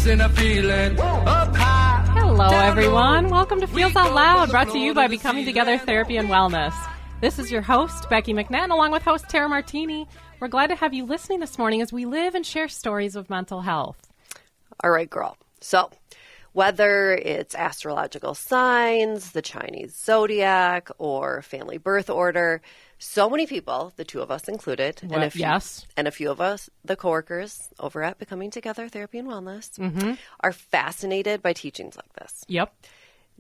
chasing a feeling up high. Hello, everyone. Welcome to Feels Out Loud, brought to you by Becoming Together Therapy and Wellness. This is your host, Becky McNattin, along with host Tara Martini. We're glad to have you listening this morning as we live and share stories of mental health. All right, girl. So, whether it's astrological signs, the Chinese zodiac, or family birth order, so many people, the two of us included, and a few of us, the coworkers over at Becoming Together Therapy and Wellness, are fascinated by teachings like this. Yep.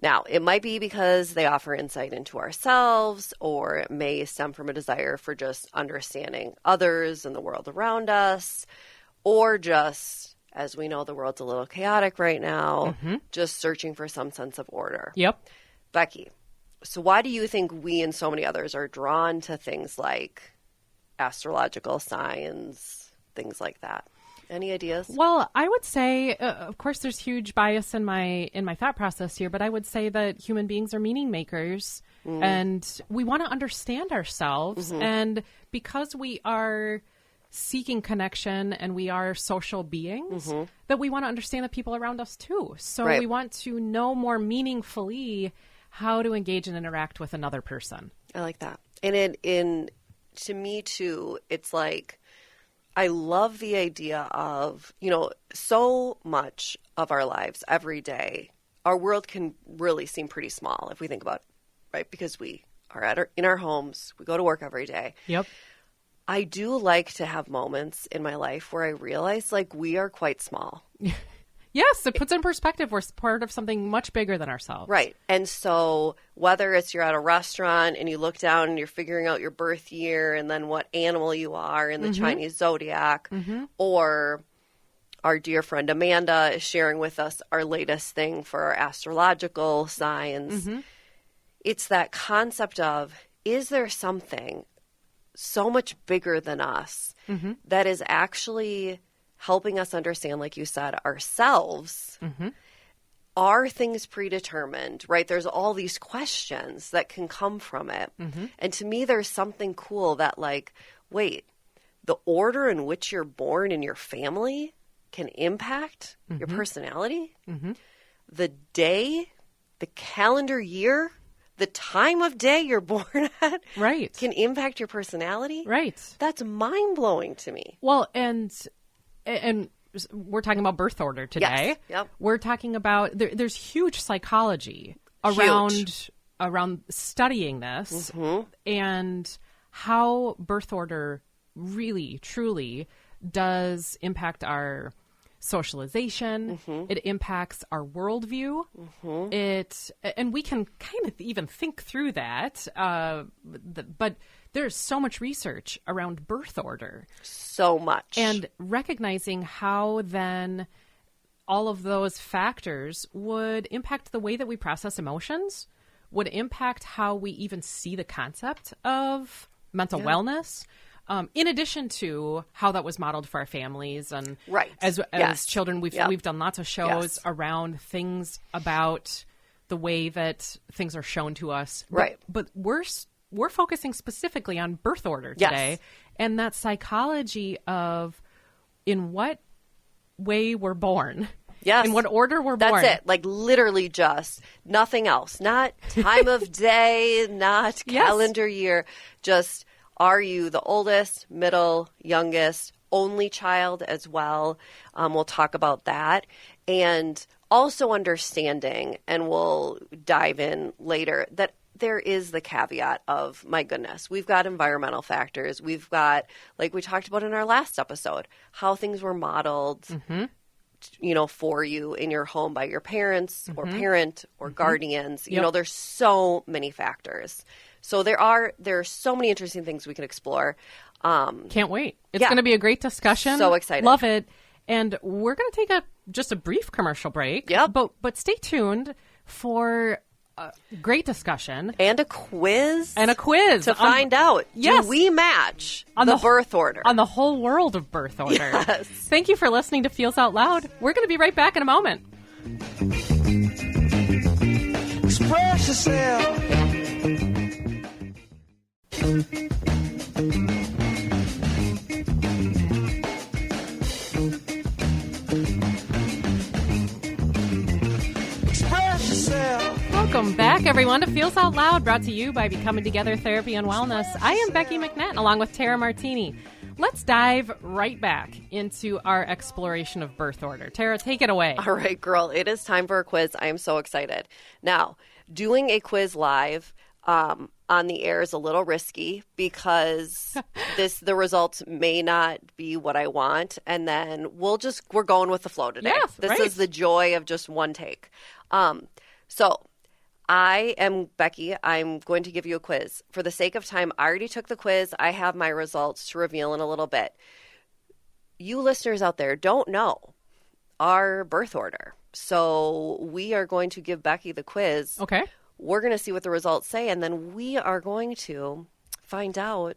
Now, it might be because they offer insight into ourselves, or it may stem from a desire for just understanding others and the world around us, or just, as we know, the world's a little chaotic right now, just searching for some sense of order. Yep. Becky, so why do you think we and so many others are drawn to things like astrological signs, things like that? Any ideas? Well, I would say, of course, there's huge bias in my thought process here, but I would say that human beings are meaning makers, and we want to understand ourselves. And because we are seeking connection and we are social beings, that we want to understand the people around us too. So we want to know more meaningfully how to engage and interact with another person. I like that. And to me too, it's like, I love the idea of, so much of our lives every day, our world can really seem pretty small if we think about it, right? Because we are in our homes, we go to work every day. Yep. I do like to have moments in my life where I realize like we are quite small. Yes, it puts in perspective. We're part of something much bigger than ourselves. Right. And so whether it's you're at a restaurant and you look down and you're figuring out your birth year and then what animal you are in the Chinese zodiac, or our dear friend Amanda is sharing with us our latest thing for our astrological signs, it's that concept of, is there something so much bigger than us that is actually helping us understand, like you said, ourselves? Are things predetermined, right? There's all these questions that can come from it. And to me, there's something cool that like, wait, the order in which you're born in your family can impact your personality? The day, the calendar year, the time of day you're born at can impact your personality? Right. That's mind-blowing to me. Well, and we're talking about birth order today. Yes. Yep. We're talking about there's huge psychology around studying this and how birth order really, truly does impact our socialization. It impacts our worldview. And we can kind of even think through that. But there's so much research around birth order. So much. And recognizing how then all of those factors would impact the way that we process emotions, would impact how we even see the concept of mental wellness, in addition to how that was modeled for our families. And as children, we've done lots of shows around things about the way that things are shown to us. But we're focusing specifically on birth order today and that psychology of in what way we're born. Yes. In what order we're born. That's it. Like literally just nothing else. Not time of day, not calendar year. Just, are you the oldest, middle, youngest, only child as well? We'll talk about that. And also understanding, and we'll dive in later, that there is the caveat of, my goodness, we've got environmental factors. We've got, like we talked about in our last episode, how things were modeled, for you in your home by your parents or parent or guardians. You know, there's so many factors. So there are so many interesting things we can explore. Can't wait. It's going to be a great discussion. So excited. Love it. And we're going to take just a brief commercial break. But stay tuned for a great discussion. And a quiz. To find out, do we match on the birth order? On the whole world of birth order. Yes. Thank you for listening to Feels Out Loud. We're going to be right back in a moment. Express yourself. Welcome back, everyone, to Feels Out Loud, brought to you by Becoming Together Therapy and Wellness. I am Becky McNattin, along with Tara Martini. Let's dive right back into our exploration of birth order. Tara, take it away. All right, girl, it is time for a quiz. I am so excited. Now, doing a quiz live on the air is a little risky because the results may not be what I want, and then we're going with the flow today. Yeah, this right. is the joy of just one take. So I am Becky. I'm going to give you a quiz. For the sake of time, I already took the quiz. I have my results to reveal in a little bit. You listeners out there don't know our birth order. So we are going to give Becky the quiz. Okay. We're going to see what the results say, and then we are going to find out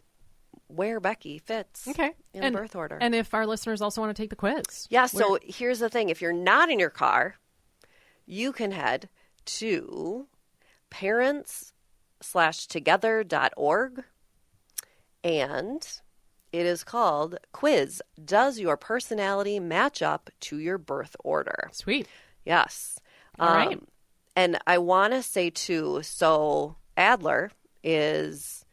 where Becky fits Okay. in the birth order. And if our listeners also want to take the quiz. Yeah, so here's the thing. If you're not in your car, you can head to parents/together.org, and it is called Quiz. Does your personality match up to your birth order? Sweet. Yes. All right. And I want to say, too, so Adler is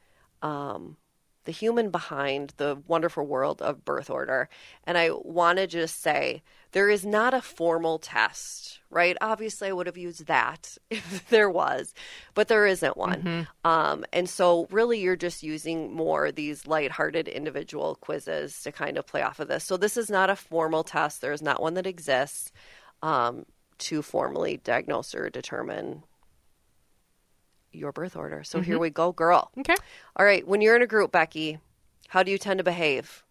the human behind the wonderful world of birth order. And I want to just say there is not a formal test, right? Obviously, I would have used that if there was, but there isn't one. And so really you're just using more these lighthearted individual quizzes to kind of play off of this. So this is not a formal test. There is not one that exists to formally diagnose or determine your birth order. So here we go, girl. Okay. All right. When you're in a group, Becky, how do you tend to behave?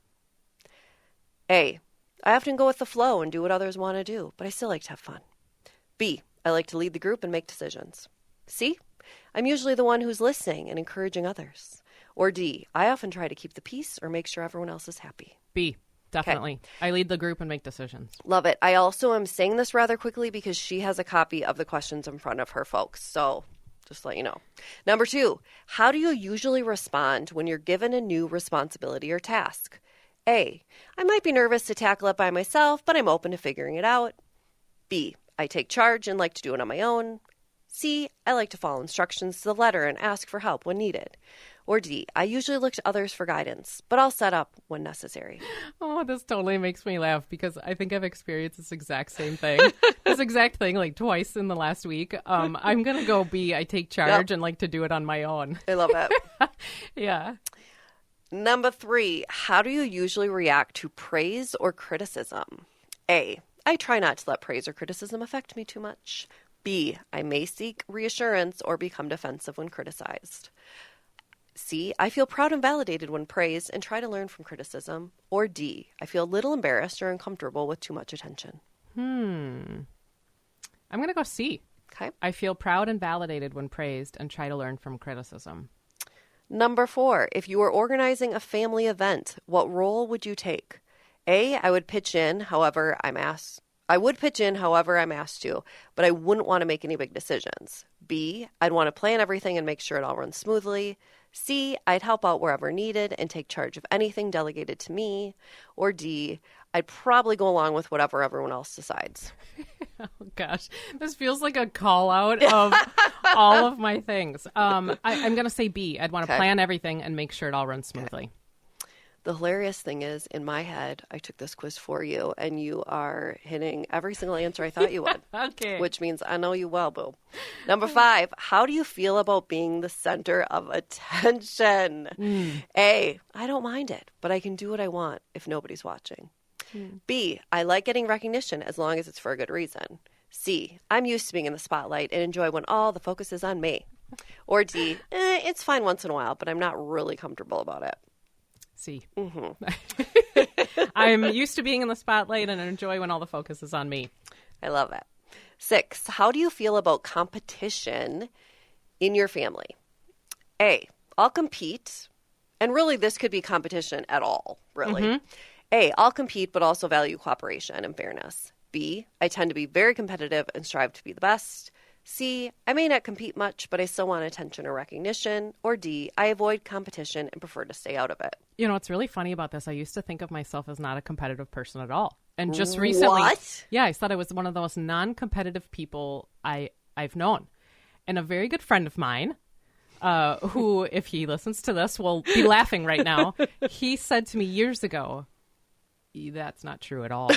A, I often go with the flow and do what others want to do, but I still like to have fun. B, I like to lead the group and make decisions. C, I'm usually the one who's listening and encouraging others. Or D, I often try to keep the peace or make sure everyone else is happy. B, definitely. I lead the group and make decisions. Love it. I also am saying this rather quickly because she has a copy of the questions in front of her folks. So just to let you know. Number 2, how do you usually respond when you're given a new responsibility or task? A, I might be nervous to tackle it by myself, but I'm open to figuring it out. B, I take charge and like to do it on my own. C, I like to follow instructions to the letter and ask for help when needed. Or D, I usually look to others for guidance, but I'll set up when necessary. Oh, this totally makes me laugh because I think I've experienced this exact same thing. This exact thing like twice in the last week. I'm going to go B, I take charge and like to do it on my own. I love it. Yeah. Number 3, how do you usually react to praise or criticism? A, I try not to let praise or criticism affect me too much. B, I may seek reassurance or become defensive when criticized. C, I feel proud and validated when praised and try to learn from criticism. Or D, I feel a little embarrassed or uncomfortable with too much attention. I'm going to go C. Okay. I feel proud and validated when praised and try to learn from criticism. Number 4, if you were organizing a family event, what role would you take? A, I would pitch in, however I'm asked. I would pitch in however I'm asked to, but I wouldn't want to make any big decisions. B, I'd want to plan everything and make sure it all runs smoothly. C, I'd help out wherever needed and take charge of anything delegated to me. Or D, I'd probably go along with whatever everyone else decides. Oh, gosh. This feels like a call out of all of my things. I'm going to say B. I'd want to plan everything and make sure it all runs smoothly. The hilarious thing is, in my head, I took this quiz for you, and you are hitting every single answer I thought you would. Okay. Which means I know you well, boo. Number 5, how do you feel about being the center of attention? A, I don't mind it, but I can do what I want if nobody's watching. B, I like getting recognition as long as it's for a good reason. C, I'm used to being in the spotlight and enjoy when all the focus is on me. Or D, it's fine once in a while, but I'm not really comfortable about it. C. I'm used to being in the spotlight and enjoy when all the focus is on me. I love it. 6, how do you feel about competition in your family? A, I'll compete. And really, this could be competition at all, really. A, I'll compete, but also value cooperation and fairness. B, I tend to be very competitive and strive to be the best. C, I may not compete much, but I still want attention or recognition. Or D, I avoid competition and prefer to stay out of it. You know, what's really funny about this, I used to think of myself as not a competitive person at all. And just recently, What? Yeah, I thought I was one of the most non-competitive people I've known. And a very good friend of mine, who, if he listens to this, will be laughing right now. He said to me years ago, that's not true at all.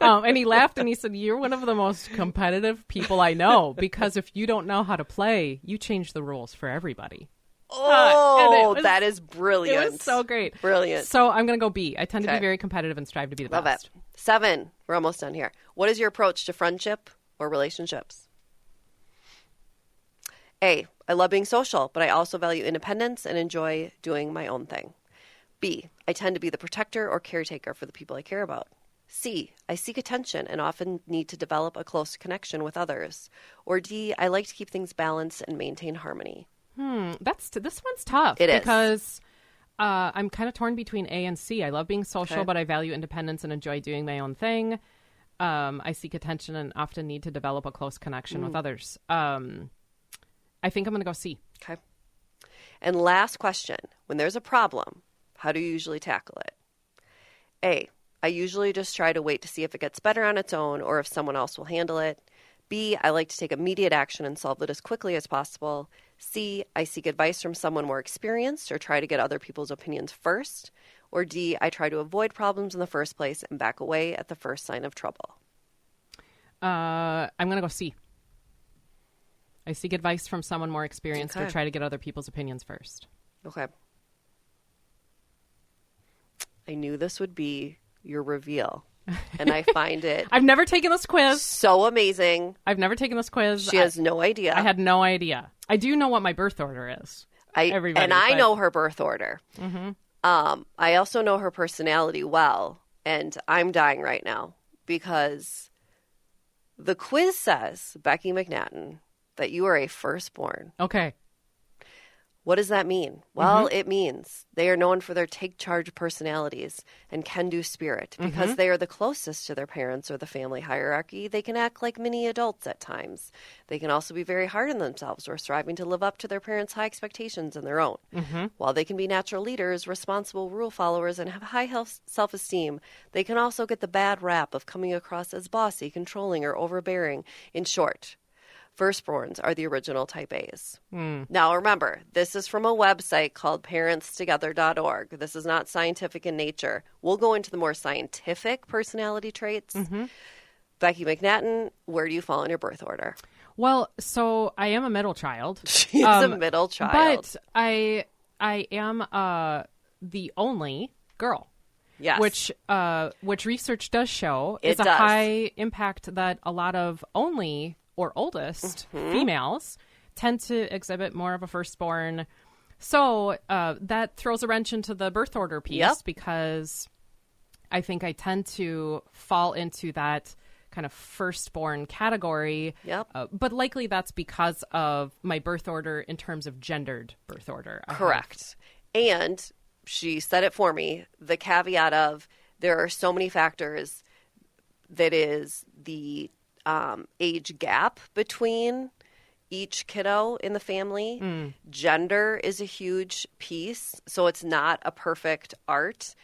And he laughed and he said, you're one of the most competitive people I know, because if you don't know how to play, you change the rules for everybody. That is brilliant. It was so great. Brilliant. So I'm going to go B. I tend to be very competitive and strive to be the Love best. it. 7. We're almost done here. What is your approach to friendship or relationships? A. I love being social, but I also value independence and enjoy doing my own thing. B. I tend to be the protector or caretaker for the people I care about. C. I seek attention and often need to develop a close connection with others. Or D. I like to keep things balanced and maintain harmony. This one's tough. It is. Because I'm kind of torn between A and C. I love being social, Okay. but I value independence and enjoy doing my own thing. I seek attention and often need to develop a close connection with others. I think I'm going to go C. Okay. And last question. When there's a problem, how do you usually tackle it? A. I usually just try to wait to see if it gets better on its own or if someone else will handle it. B. I like to take immediate action and solve it as quickly as possible. C. I seek advice from someone more experienced or try to get other people's opinions first. Or D. I try to avoid problems in the first place and back away at the first sign of trouble. I'm going to go C. I seek advice from someone more experienced or try to get other people's opinions first. Okay. I knew this would be your reveal, and I find it I've never taken this quiz. so amazing. I've never taken this quiz. She has no idea. I had no idea. I do know what my birth order is. I but- know her birth order. Mm-hmm. I also know her personality well, and I'm dying right now because the quiz says, Becky McNattin, that you are a firstborn. Okay. What does that mean? Well, it means they are known for their take-charge personalities and can-do spirit. Because they are the closest to their parents or the family hierarchy, they can act like mini adults at times. They can also be very hard on themselves or striving to live up to their parents' high expectations and their own. While they can be natural leaders, responsible rule followers, and have high self-esteem, they can also get the bad rap of coming across as bossy, controlling, or overbearing. In short, firstborns are the original type A's. Now, remember, this is from a website called parentstogether.org. This is not scientific in nature. We'll go into the more scientific personality traits. Becky McNattin, where do you fall in your birth order? Well, so I am a middle child. She's a middle child. But I am the only girl. Yes. Which research does show It is a does. high impact that a lot of only or oldest females tend to exhibit more of a firstborn. So that throws a wrench into the birth order piece because I think I tend to fall into that kind of firstborn category. But likely that's because of my birth order in terms of gendered birth order. Correct. And she said it for me, the caveat of there are so many factors that is the age gap between each kiddo in the family. Gender is a huge piece, so it's not a perfect art.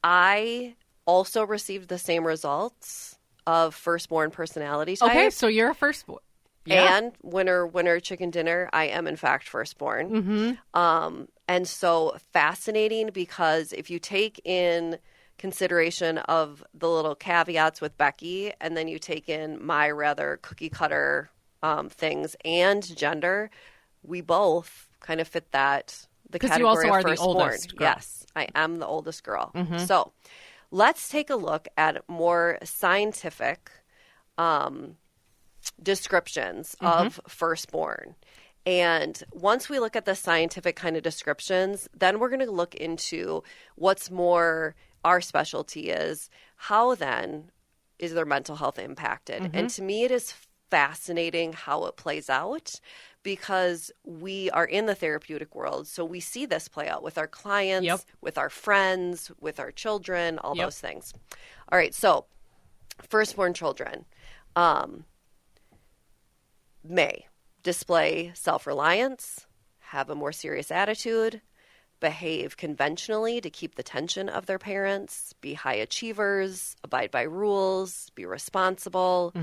I also received the same results of firstborn personality type. Okay, so you're a firstborn. Yeah. And winner chicken dinner, I am in fact firstborn. And so fascinating because if you take in consideration of the little caveats with Becky, and then you take in my rather cookie cutter things and gender, we both kind of fit that the category you also of are the firstborn. oldest girl. Yes, I am the oldest girl. So let's take a look at more scientific descriptions of firstborn. And once we look at the scientific kind of descriptions, then we're going to look into what's more our specialty is. How then is their mental health impacted? And to me, it is fascinating how it plays out because we are in the therapeutic world. So we see this play out with our clients, with our friends, with our children, all those things. All right. So firstborn children may display self-reliance, have a more serious attitude, behave conventionally to keep the tension of their parents, be high achievers, abide by rules, be responsible,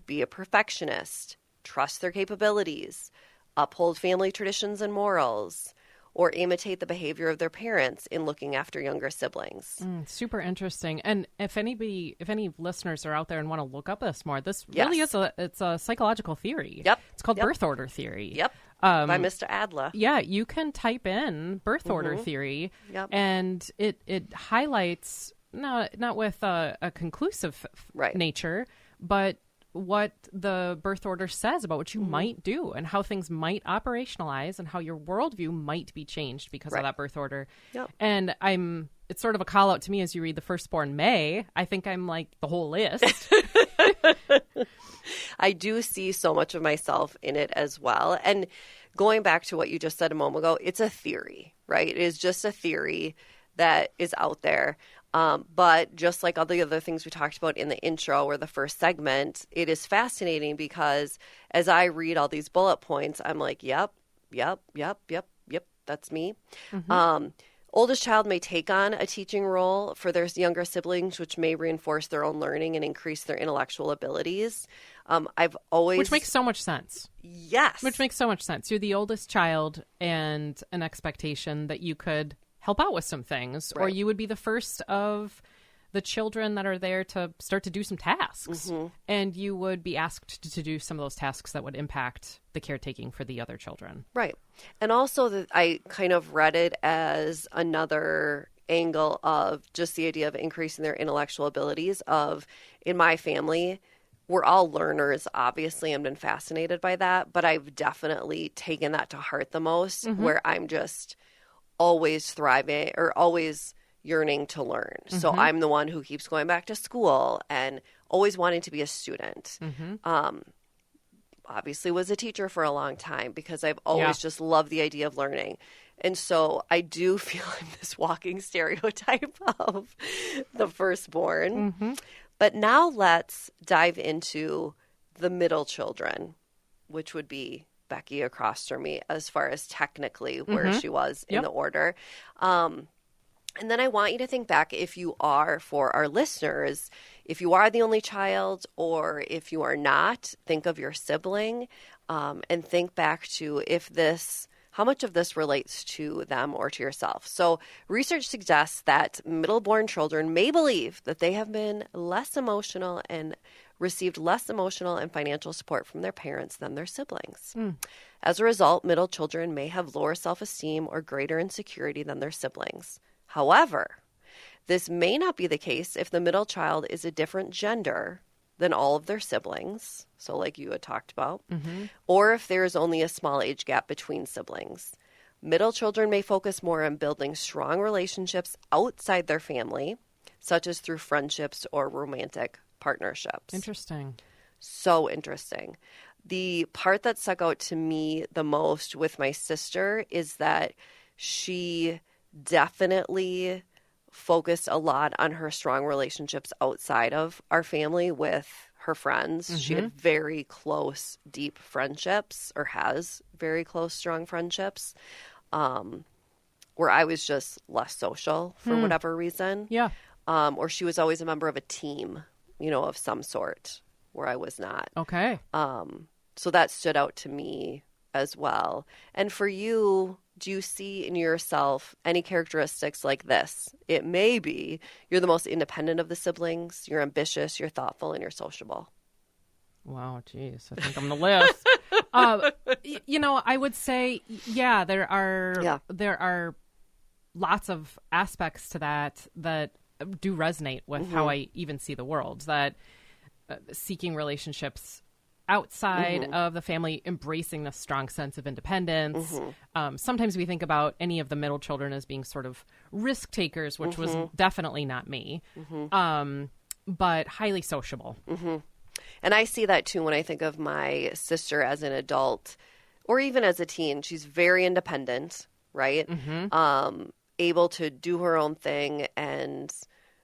be a perfectionist, trust their capabilities, uphold family traditions and morals, or imitate the behavior of their parents in looking after younger siblings. Super interesting. And if any listeners are out there and want to look up this more, this really is it's a psychological theory. Yep. It's called birth order theory. Yep. By Mr. Adler. Yeah, you can type in birth order theory, and it highlights not with a conclusive nature, but what the birth order says about what you might do and how things might operationalize and how your worldview might be changed because of that birth order. Yep. And it's sort of a call out to me as you read The Firstborn May. I think I'm like the whole list. I do see so much of myself in it as well. And going back to what you just said a moment ago, it's a theory, right? It is just a theory that is out there. But just like all the other things we talked about in the intro or the first segment, it is fascinating because as I read all these bullet points, I'm like, yep, that's me. Oldest child may take on a teaching role for their younger siblings, which may reinforce their own learning and increase their intellectual abilities. Which makes so much sense. Yes. Which makes so much sense. You're the oldest child and an expectation that you could help out with some things, or you would be the first of the children that are there to start to do some tasks. And you would be asked to do some of those tasks that would impact the caretaking for the other children. Right. And also I kind of read it as another angle of just the idea of increasing their intellectual abilities of, in my family, we're all learners, obviously. I've been fascinated by that, but I've definitely taken that to heart the most, where I'm just always thriving or always yearning to learn. So I'm the one who keeps going back to school and always wanting to be a student. Obviously was a teacher for a long time because I've always just loved the idea of learning. And so I do feel I'm this walking stereotype of the firstborn. But now let's dive into the middle children, which would be Becky across from me as far as technically where she was in the order. And then I want you to think back, if you are, for our listeners, if you are the only child or if you are not, think of your sibling and think back to how much of this relates to them or to yourself. So research suggests that middle-born children may believe that they have been less emotional and received less emotional and financial support from their parents than their siblings. As a result, middle children may have lower self-esteem or greater insecurity than their siblings. However, this may not be the case if the middle child is a different gender than all of their siblings, so like you had talked about, or if there is only a small age gap between siblings. Middle children may focus more on building strong relationships outside their family, such as through friendships or romantic partnerships. Interesting. So interesting. The part that stuck out to me the most with my sister is that she definitely focused a lot on her strong relationships outside of our family with her friends. She had very close, deep friendships, or has very close, strong friendships, where I was just less social for whatever reason. Yeah. Or she was always a member of a team, of some sort, where I was not. Okay. So that stood out to me as well. And for you, do you see in yourself any characteristics like this? It may be you're the most independent of the siblings, you're ambitious, you're thoughtful, and you're sociable. Wow, geez. I think I'm on the list. I would say, there are lots of aspects to that do resonate with how I even see the world, that seeking relationships outside of the family, embracing the strong sense of independence. Sometimes we think about any of the middle children as being sort of risk takers, which was definitely not me, but highly sociable. And I see that too when I think of my sister as an adult or even as a teen. She's very independent, right? Able to do her own thing, and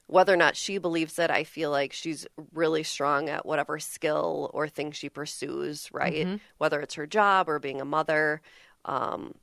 whether or not she believes it, I feel like she's really strong at whatever skill or thing she pursues, right? Whether it's her job or being a mother,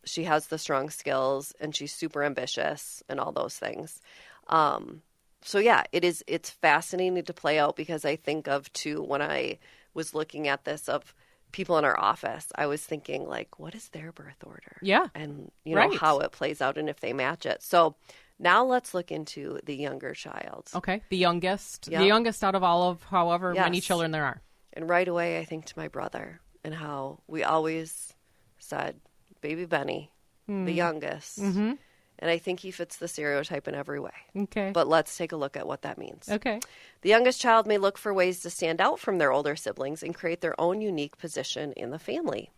she has the strong skills and she's super ambitious and all those things. So yeah, it's fascinating to play out because I think of too, when I was looking at this, of people in our office, I was thinking, like, what is their birth order? Yeah. And, you know, Right. how it plays out and if they match it. So now let's look into the younger child. Okay. The youngest. Yep. The youngest out of all of however many Yes. children there are. And right away, I think to my brother and how we always said, baby Benny, the youngest. Mm-hmm. And I think he fits the stereotype in every way. Okay. But let's take a look at what that means. Okay. The youngest child may look for ways to stand out from their older siblings and create their own unique position in the family.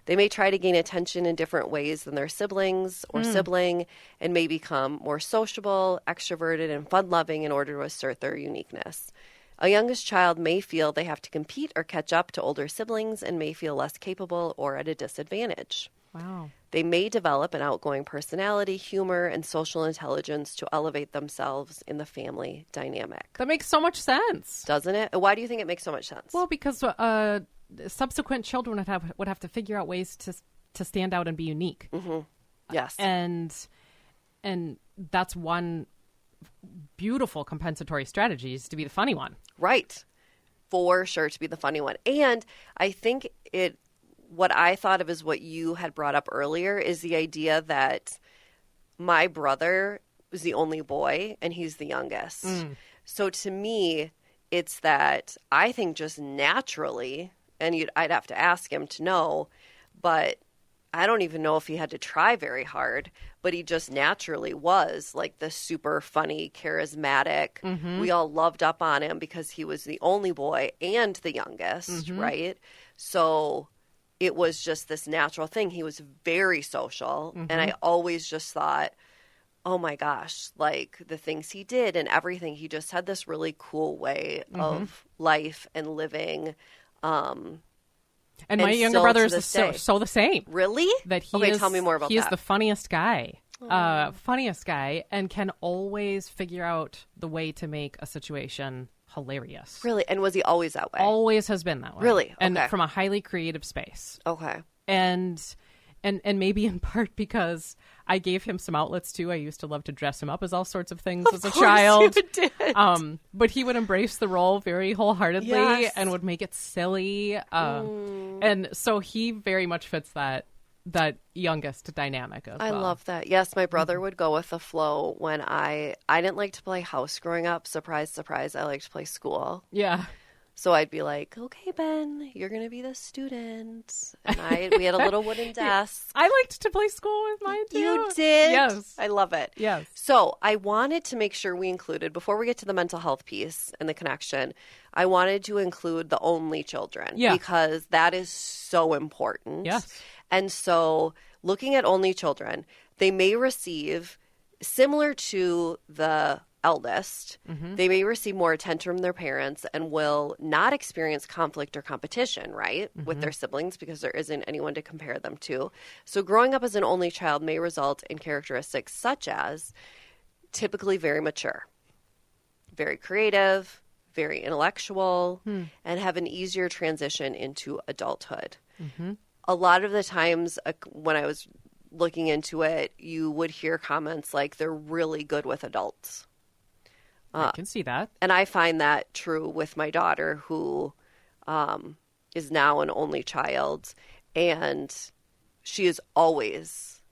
They may try to gain attention in different ways than their siblings or sibling and may become more sociable, extroverted, and fun-loving in order to assert their uniqueness. A youngest child may feel they have to compete or catch up to older siblings and may feel less capable or at a disadvantage. Wow. They may develop an outgoing personality, humor, and social intelligence to elevate themselves in the family dynamic. That makes so much sense. Doesn't it? Why do you think it makes so much sense? Well, because subsequent children would have to figure out ways to stand out and be unique. Mm-hmm. Yes. And that's one beautiful compensatory strategy, is to be the funny one. Right. For sure, to be the funny one. And I think what I thought of is what you had brought up earlier is the idea that my brother was the only boy and he's the youngest. So to me, it's that I think just naturally, and I'd have to ask him to know, but I don't even know if he had to try very hard, but he just naturally was like the super funny, charismatic. We all loved up on him because he was the only boy and the youngest, right? So it was just this natural thing. He was very social, and I always just thought, oh my gosh, like the things he did and everything, he just had this really cool way of life and living. And my And younger still brother to is this so, day. so the same. Really? That he Okay, is, tell me more about he that. is the funniest guy. Funniest guy, and can always figure out the way to make a situation hilarious. Really? And was he always that way? Always has been that way. Really? And Okay. from a highly creative space. Okay. And maybe in part because I gave him some outlets too. I used to love to dress him up as all sorts of things as a course child. you did. But he would embrace the role very wholeheartedly Yes. and would make it silly. And so he very much fits that youngest dynamic as I well. love that. Yes, my brother would go with the flow when I didn't like to play house growing up. Surprise, surprise. I liked to play school. Yeah. So I'd be like, okay, Ben, you're going to be the student. And we had a little wooden desk. I liked to play school with mine too. You did? Yes. I love it. Yes. So I wanted to make sure we included, before we get to the mental health piece and the connection, I wanted to include the only children. Yeah. Because that is so important. Yes. And so looking at only children, they may receive, similar to the eldest, they may receive more attention from their parents and will not experience conflict or competition, right, with their siblings because there isn't anyone to compare them to. So growing up as an only child may result in characteristics such as typically very mature, very creative, very intellectual, and have an easier transition into adulthood. A lot of the times when I was looking into it, you would hear comments like they're really good with adults. I can see that. And I find that true with my daughter, who is now an only child. And she has always,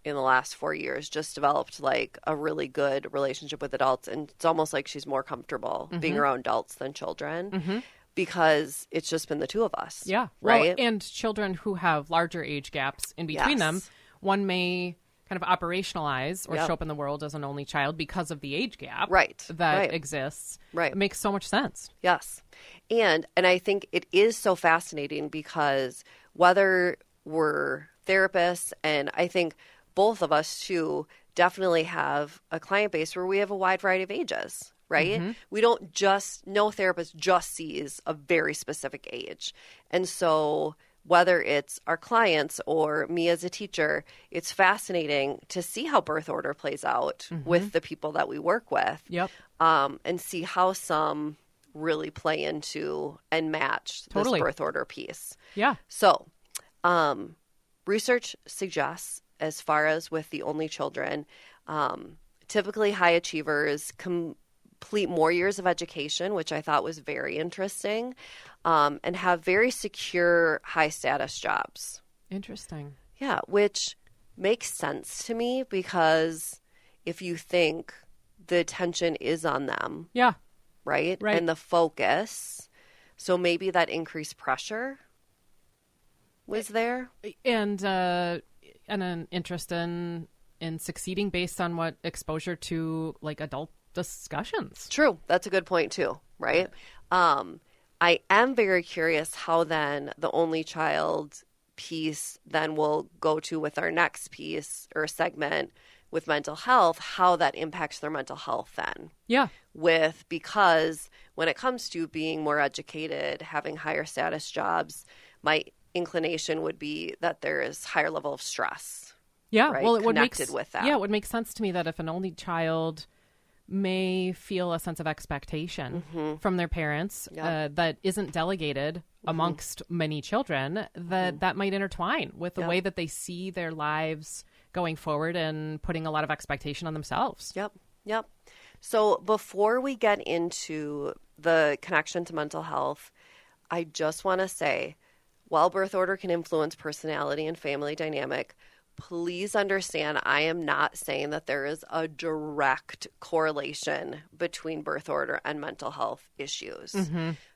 in the last 4 years, just developed like a really good relationship with adults. And it's almost like she's more comfortable being around adults than children because it's just been the two of us. Yeah. Right. Well, and children who have larger age gaps in between them, Yes. one may kind of operationalize or Yep. show up in the world as an only child because of the age gap Right. that Right. exists. Right. It makes so much sense. Yes. And I think it is so fascinating because whether we're therapists, and I think both of us too definitely have a client base where we have a wide variety of ages, right? We don't no therapist just sees a very specific age. And so whether it's our clients or me as a teacher, it's fascinating to see how birth order plays out with the people that we work with. Yep. And see how some really play into and match Totally. this birth order piece. Yeah. So, research suggests, as far as with the only children, typically high achievers complete more years of education, which I thought was very interesting, and have very secure, high-status jobs. Interesting. Yeah, which makes sense to me because if you think the attention is on them, Yeah. right? Right. And the focus, so maybe that increased pressure was there. And an interest in succeeding based on what exposure to like adult discussions. True. That's a good point too, right? I am very curious how then the only child piece then will go to with our next piece or segment with mental health, how that impacts their mental health then. Yeah. Because when it comes to being more educated, having higher status jobs, my inclination would be that there is higher level of stress. Yeah. Right? Well, it would Connected with that. Yeah, it would make sense to me that if an only child may feel a sense of expectation from their parents that isn't delegated amongst many children, that might intertwine with the way that they see their lives going forward and putting a lot of expectation on themselves. Yep. So before we get into the connection to mental health, I just want to say, while birth order can influence personality and family dynamic, please understand I am not saying that there is a direct correlation between birth order and mental health issues.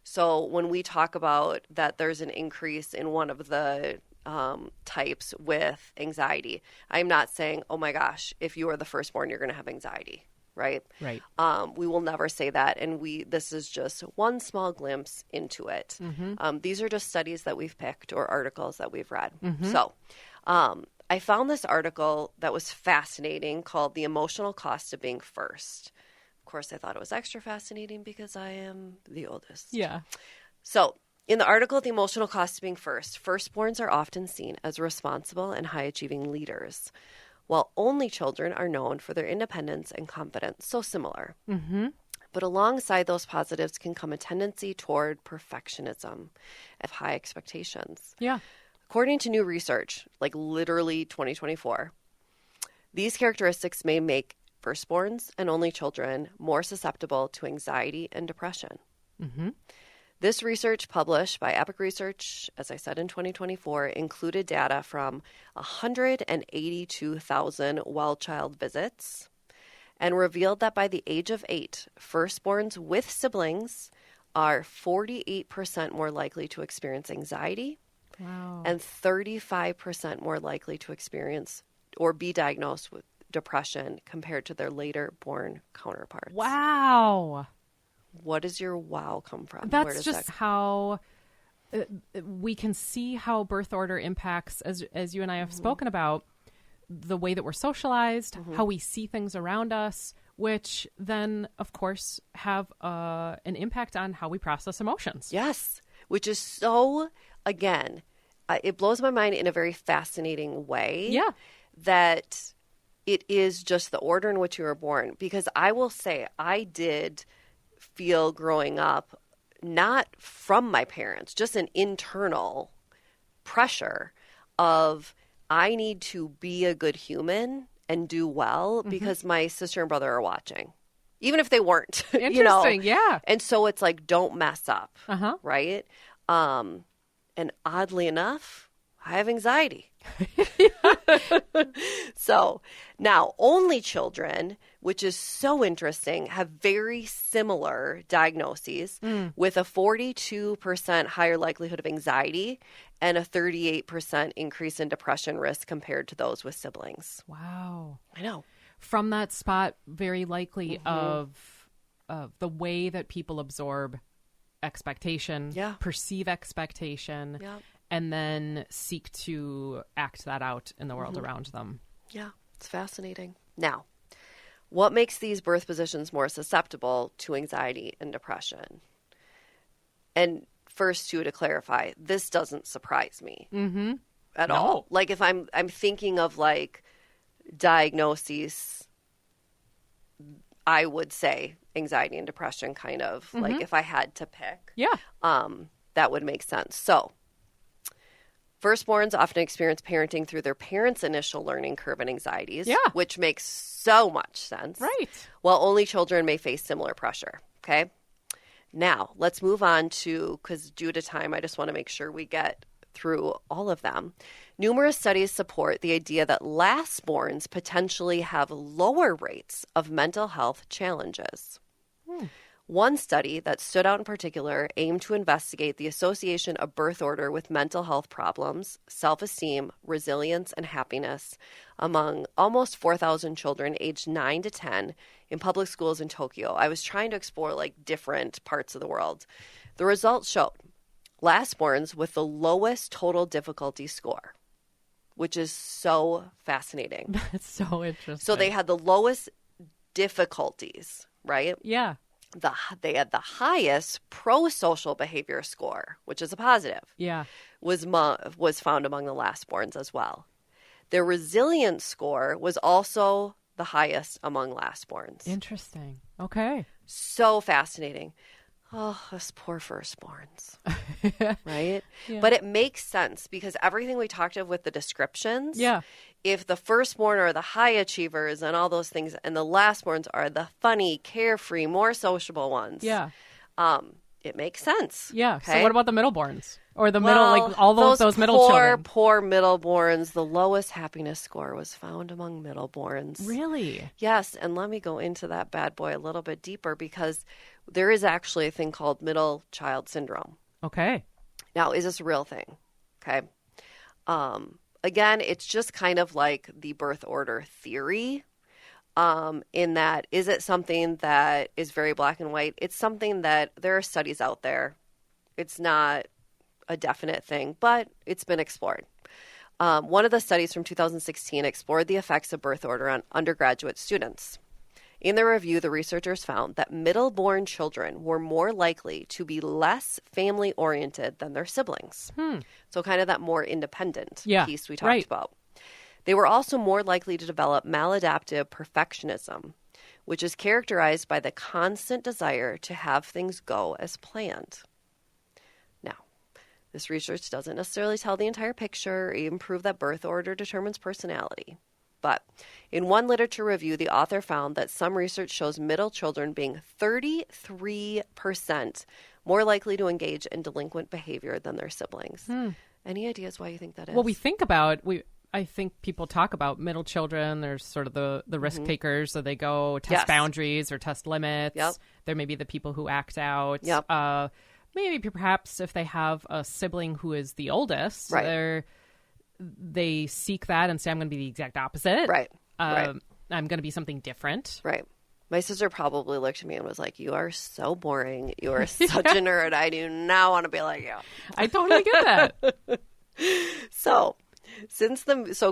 So when we talk about that there's an increase in one of the types with anxiety, I'm not saying, oh my gosh, if you are the firstborn, you're going to have anxiety, right? Right. We will never say that. And this is just one small glimpse into it. These are just studies that we've picked or articles that we've read. So I found this article that was fascinating called The Emotional Cost of Being First. Of course, I thought it was extra fascinating because I am the oldest. Yeah. So in the article, The Emotional Cost of Being First, firstborns are often seen as responsible and high-achieving leaders, while only children are known for their independence and confidence. So similar. But alongside those positives can come a tendency toward perfectionism and high expectations. Yeah. According to new research, like literally 2024, these characteristics may make firstborns and only children more susceptible to anxiety and depression. This research, published by Epic Research, as I said, in 2024, included data from 182,000 well-child visits and revealed that by the age of 8, firstborns with siblings are 48% more likely to experience anxiety. Wow. And 35% more likely to experience or be diagnosed with depression compared to their later born counterparts. Wow. What does your wow come from? That's just how we can see how birth order impacts, as you and I have spoken about, the way that we're socialized, how we see things around us, which then, of course, have an impact on how we process emotions. Yes, which is so, again, it blows my mind in a very fascinating way. Yeah. That it is just the order in which you were born. Because I will say, I did feel growing up, not from my parents, just an internal pressure of I need to be a good human and do well because my sister and brother are watching. Even if they weren't. Interesting, yeah. And so it's like, don't mess up, right? And oddly enough, I have anxiety. So now only children, which is so interesting, have very similar diagnoses with a 42% higher likelihood of anxiety and a 38% increase in depression risk compared to those with siblings. Wow. I know. From that spot, very likely of the way that people absorb expectation, perceive expectation, and then seek to act that out in the world around them. Yeah, it's fascinating. Now, what makes these birth positions more susceptible to anxiety and depression? And first, to clarify, this doesn't surprise me at all. Like if I'm thinking of like diagnoses, I would say anxiety and depression kind of like if I had to pick. Yeah. That would make sense. So Firstborns often experience parenting through their parents' initial learning curve and anxieties, Yeah. which makes so much sense. Right. While only children may face similar pressure. Okay. Now, let's move on to, because due to time, I just want to make sure we get through all of them. Numerous studies support the idea that lastborns potentially have lower rates of mental health challenges. One study that stood out in particular aimed to investigate the association of birth order with mental health problems, self-esteem, resilience, and happiness among almost 4,000 children aged 9 to 10 in public schools in Tokyo. I was trying to explore like different parts of the world. The results showed lastborns with the lowest total difficulty score, which is so fascinating. That's so interesting. So they had the lowest difficulties, right? Yeah. They had the highest pro-social behavior score, which is a positive, Yeah. was found among the lastborns as well. Their resilience score was also the highest among lastborns. Interesting. Okay. So fascinating. Oh, us poor firstborns, right? Yeah. But it makes sense because everything we talked of with the descriptions, Yeah. if the firstborn are the high achievers and all those things, and the lastborns are the funny, carefree, more sociable ones, Yeah. it makes sense. Yeah. So okay? what about the middleborns? Or the Well, middle, like all those middle children? Poor middleborns. The lowest happiness score was found among middleborns. Really? Yes, and let me go into that bad boy a little bit deeper because there is actually a thing called middle child syndrome. Okay. Now, is this a real thing? Okay. Again, it's just kind of like the birth order theory, in that, is it something that is very black and white? It's something that there are studies out there. It's not a definite thing, but it's been explored. One of the studies from 2016 explored the effects of birth order on undergraduate students. In the review, the researchers found that middle-born children were more likely to be less family-oriented than their siblings. So kind of that more independent piece we talked about. They were also more likely to develop maladaptive perfectionism, which is characterized by the constant desire to have things go as planned. Now, this research doesn't necessarily tell the entire picture or even prove that birth order determines personality. But in one literature review, the author found that some research shows middle children being 33% more likely to engage in delinquent behavior than their siblings. Any ideas why you think that is? Well, I think people talk about middle children. There's sort of the risk takers. So they go test boundaries or test limits. Yep. There may be the people who act out. Yep. Maybe perhaps if they have a sibling who is the oldest, they seek that and say, I'm going to be the exact opposite. Right. I'm going to be something different. Right. My sister probably looked at me and was like, you are so boring. You are such a nerd. I do not want to be like you. I totally get that. So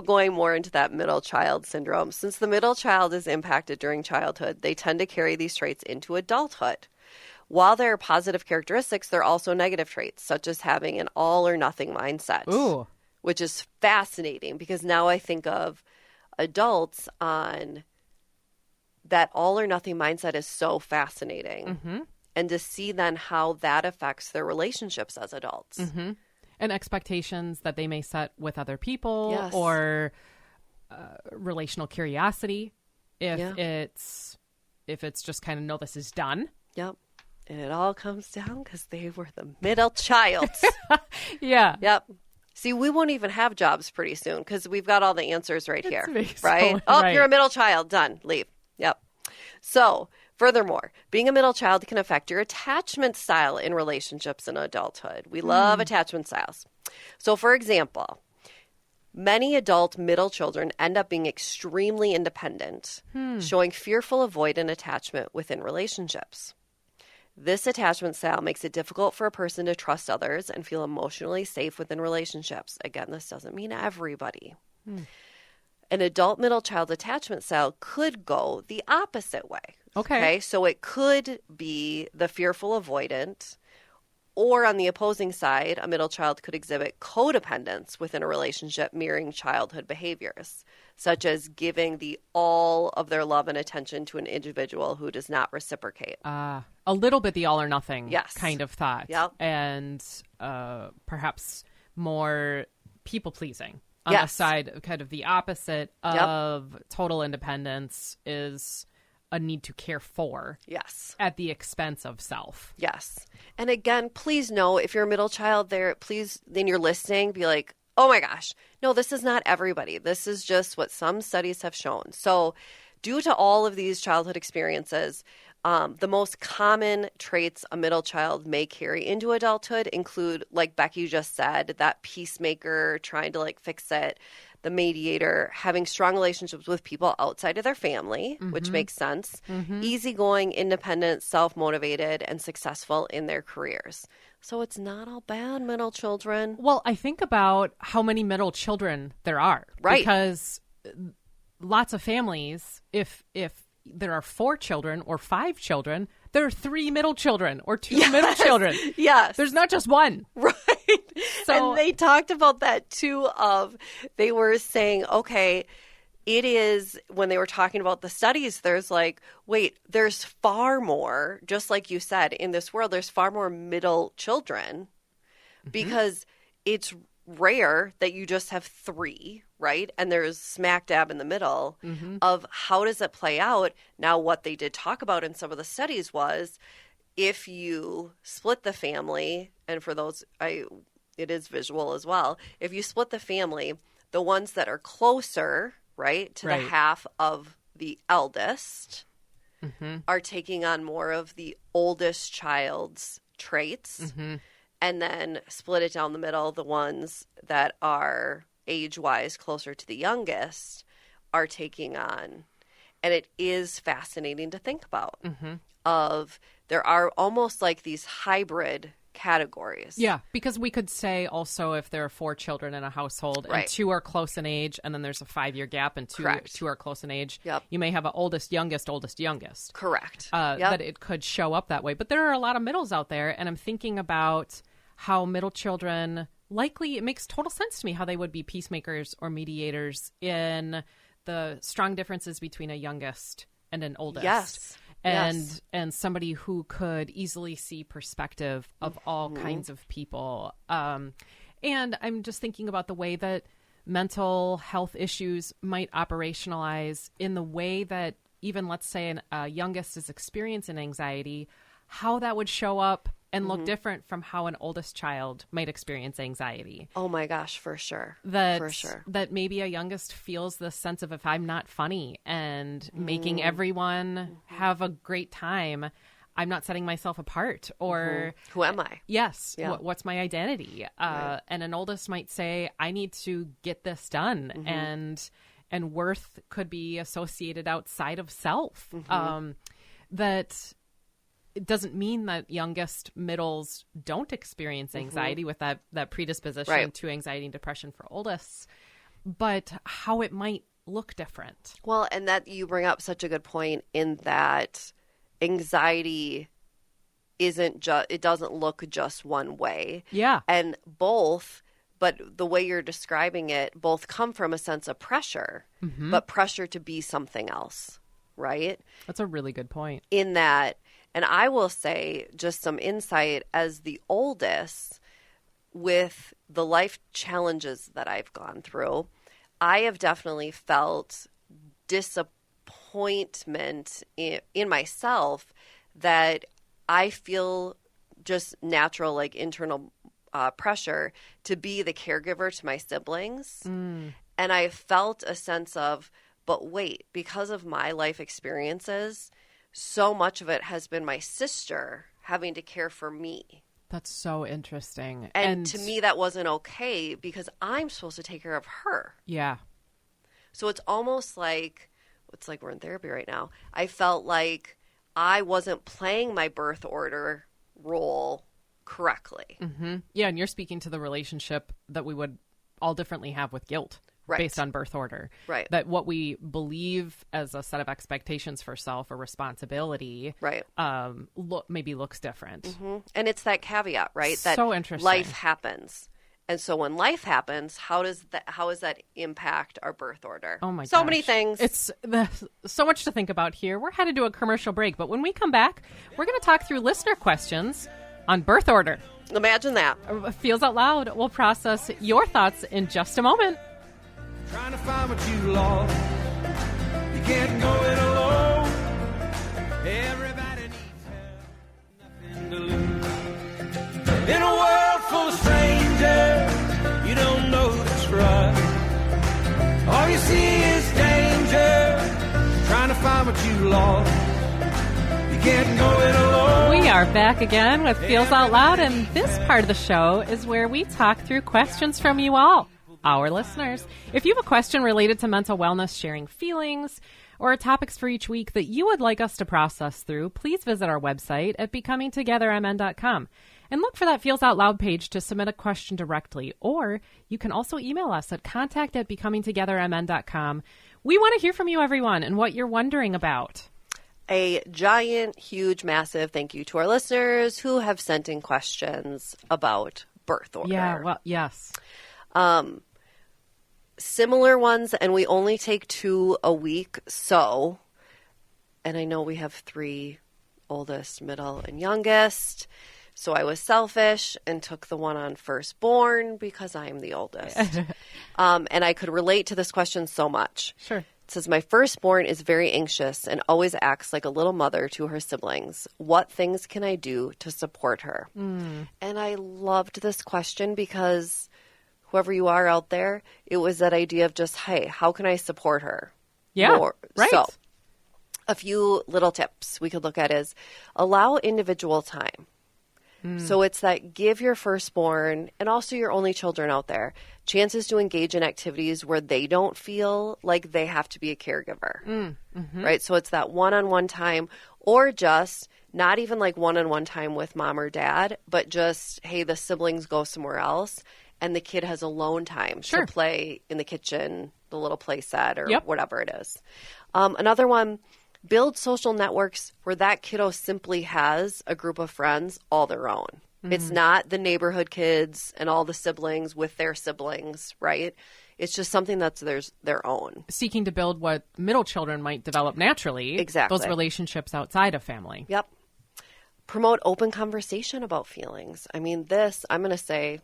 going more into that middle child syndrome, since the middle child is impacted during childhood, they tend to carry these traits into adulthood. While there are positive characteristics, there are also negative traits, such as having an all or nothing mindset. Ooh. Which is fascinating because now I think of adults on that all or nothing mindset is so fascinating. Mm-hmm. And to see then how that affects their relationships as adults. Mm-hmm. And expectations that they may set with other people Yes. or relational curiosity. If it's just kind of, no, this is done. Yep. And it all comes down because they were the middle child. Yeah. Yep. See, we won't even have jobs pretty soon because we've got all the answers right here, makes right? sense. Oh, Right. You're a middle child. Done. Leave. Yep. So, furthermore, being a middle child can affect your attachment style in relationships in adulthood. We love attachment styles. So, for example, many adult middle children end up being extremely independent, showing fearful avoidant attachment within relationships. This attachment style makes it difficult for a person to trust others and feel emotionally safe within relationships. Again, this doesn't mean everybody. An adult middle child attachment style could go the opposite way. Okay. So it could be the fearful avoidant, or on the opposing side, a middle child could exhibit codependence within a relationship mirroring childhood behaviors, such as giving all of their love and attention to an individual who does not reciprocate. A little bit the all or nothing Yes. kind of thought. Yep. And perhaps more people pleasing. On Yes. the side, kind of the opposite of total independence is a need to care for. Yes. At the expense of self. Yes. And again, please know if you're a middle child there, please, then you're listening, be like, oh my gosh, no, this is not everybody. This is just what some studies have shown. So due to all of these childhood experiences, the most common traits a middle child may carry into adulthood include, like Becky just said, that peacemaker, trying to like fix it, the mediator, having strong relationships with people outside of their family, which makes sense, easygoing, independent, self-motivated, and successful in their careers. So it's not all bad, middle children. Well, I think about how many middle children there are. Right. Because lots of families, if there are 4 children or 5 children, there are 3 middle children or 2 middle children. Yes. There's not just one. Right. So- and they talked about that too, they were saying, okay, it is, when they were talking about the studies, there's like, wait, there's far more, just like you said, in this world, there's far more middle children because it's rare that you just have 3, right? And there's smack dab in the middle of how does it play out. Now, what they did talk about in some of the studies was if you split the family, and for those, it is visual as well. If you split the family, the ones that are closer, right, to the half of the eldest are taking on more of the oldest child's traits. And then split it down the middle, the ones that are age-wise closer to the youngest are taking on. And it is fascinating to think about of there are almost like these hybrid categories. Yeah, because we could say also if there are 4 children in a household and 2 are close in age and then there's a 5-year gap and two are close in age, you may have an oldest, youngest. Correct. That it could show up that way. But there are a lot of middles out there, and I'm thinking about how middle children likely, it makes total sense to me how they would be peacemakers or mediators in the strong differences between a youngest and an oldest. Yes. And somebody who could easily see perspective of all kinds of people. And I'm just thinking about the way that mental health issues might operationalize in the way that even, let's say, a youngest is experiencing anxiety, how that would show up and look different from how an oldest child might experience anxiety. Oh my gosh, for sure. That maybe a youngest feels this sense of, if I'm not funny and making everyone have a great time, I'm not setting myself apart. Or who am I? Yes. Yeah. What's my identity? And an oldest might say, I need to get this done. And worth could be associated outside of self. That it doesn't mean that youngest middles don't experience anxiety with that predisposition to anxiety and depression for oldists, but how it might look different. Well, and that you bring up such a good point in that anxiety it doesn't look just one way. Yeah. And both, but the way you're describing it, both come from a sense of pressure, but pressure to be something else, right? That's a really good point. In that, and I will say just some insight as the oldest with the life challenges that I've gone through, I have definitely felt disappointment in myself that I feel just natural, like internal pressure to be the caregiver to my siblings. And I felt a sense of, but wait, because of my life experiences, so much of it has been my sister having to care for me. That's so interesting. And to me, that wasn't okay because I'm supposed to take care of her. Yeah. So it's almost like, it's like we're in therapy right now. I felt like I wasn't playing my birth order role correctly. Yeah, and you're speaking to the relationship that we would all differently have with guilt. Based on birth order. Right. That what we believe as a set of expectations for self or responsibility maybe looks different. And it's that caveat, right? That so interesting. Life happens. And so when life happens, how does that impact our birth order? Oh my gosh. So many things. It's so much to think about here. We're headed to a commercial break, but when we come back, we're going to talk through listener questions on birth order. Imagine that. Feels Out Loud will process your thoughts in just a moment. Trying to find what you lost. You can't go it alone. Everybody needs help. Nothing to lose. In a world full of strangers, you don't know who's right. All you see is danger. Trying to find what you lost. You can't go it alone. We are back again with Feels Out Loud, and this part of the show is where we talk through questions from you all, our listeners. If you have a question related to mental wellness, sharing feelings, or topics for each week that you would like us to process through, please visit our website at becomingtogethermn.com and look for that Feels Out Loud page to submit a question directly. Or you can also email us at contact@becomingtogethermn.com. We want to hear from you, everyone, and what you're wondering about. A giant, huge, massive thank you to our listeners who have sent in questions about birth order. Yeah, well, yes. Similar ones, and we only take 2 a week. So, and I know we have 3, oldest, middle, and youngest. So I was selfish and took the one on firstborn because I am the oldest. And I could relate to this question so much. Sure. It says, my firstborn is very anxious and always acts like a little mother to her siblings. What things can I do to support her? And I loved this question because whoever you are out there, it was that idea of just, hey, how can I support her? Yeah, more? right. So a few little tips we could look at is allow individual time. So it's that give your firstborn and also your only children out there chances to engage in activities where they don't feel like they have to be a caregiver, right? So it's that one-on-one time, or just not even like one-on-one time with mom or dad, but just, hey, the siblings go somewhere else and the kid has alone time to play in the kitchen, the little play set or whatever it is. Another one, build social networks where that kiddo simply has a group of friends all their own. It's not the neighborhood kids and all the siblings with their siblings, right? It's just something that's their own. Seeking to build what middle children might develop naturally. Exactly. Those relationships outside of family. Yep. Promote open conversation about feelings. I mean, this, I'm going to say,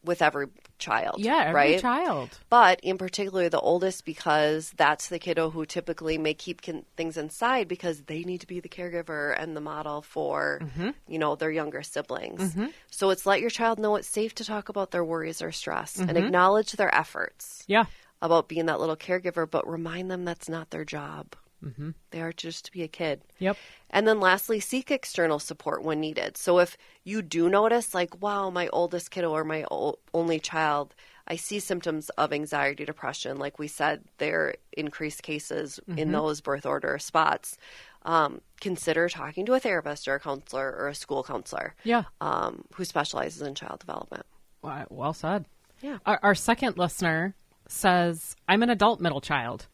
with every child. Yeah, every right? child. But in particular, the oldest, because that's the kiddo who typically may keep things inside because they need to be the caregiver and the model for, their younger siblings. So it's let your child know it's safe to talk about their worries or stress and acknowledge their efforts about being that little caregiver, but remind them that's not their job. They are just to be a kid. Yep. And then lastly, seek external support when needed. So if you do notice, like, wow, my oldest kiddo or my only child, I see symptoms of anxiety, depression, like we said, there are increased cases in those birth order spots, consider talking to a therapist or a counselor or a school counselor who specializes in child development. Well said. Yeah. Our second listener says, I'm an adult middle child.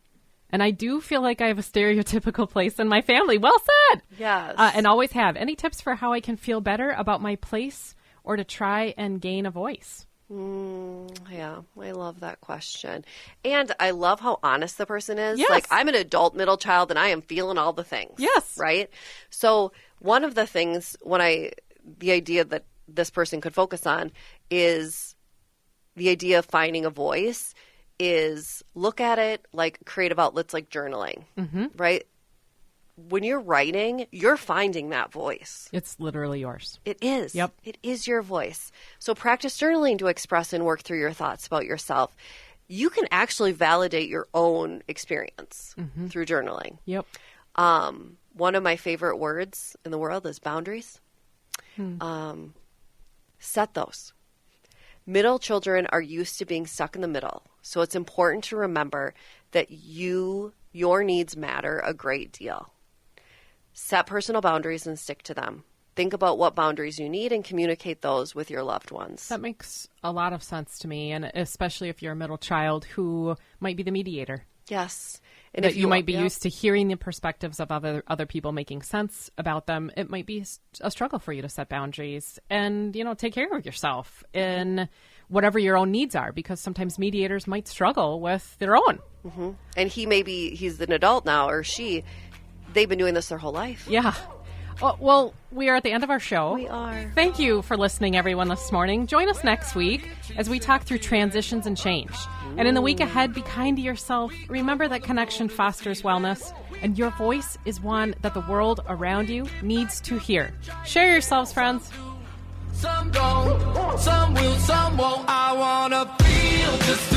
And I do feel like I have a stereotypical place in my family. Well said. Yes. And always have. Any tips for how I can feel better about my place or to try and gain a voice? Yeah, I love that question. And I love how honest the person is. Yes. Like, I'm an adult middle child and I am feeling all the things. Yes. Right? So one of the things the idea that this person could focus on is the idea of finding a voice is look at it like creative outlets like journaling, right? When you're writing, you're finding that voice. It's literally yours. It is. Yep. It is your voice. So practice journaling to express and work through your thoughts about yourself. You can actually validate your own experience through journaling. Yep. One of my favorite words in the world is boundaries. Set those. Middle children are used to being stuck in the middle. So it's important to remember that your needs matter a great deal. Set personal boundaries and stick to them. Think about what boundaries you need and communicate those with your loved ones. That makes a lot of sense to me, and especially if you're a middle child who might be the mediator. Yes. And if you might be used to hearing the perspectives of other people making sense about them, it might be a struggle for you to set boundaries and, take care of yourself in whatever your own needs are, because sometimes mediators might struggle with their own. And he's an adult now, or they've been doing this their whole life. Yeah. Oh, well, we are at the end of our show. We are. Thank you for listening, everyone, this morning. Join us next week as we talk through transitions and change. And in the week ahead, be kind to yourself. Remember that connection fosters wellness, and your voice is one that the world around you needs to hear. Share yourselves, friends. Some don't, some will, some won't. I wanna feel just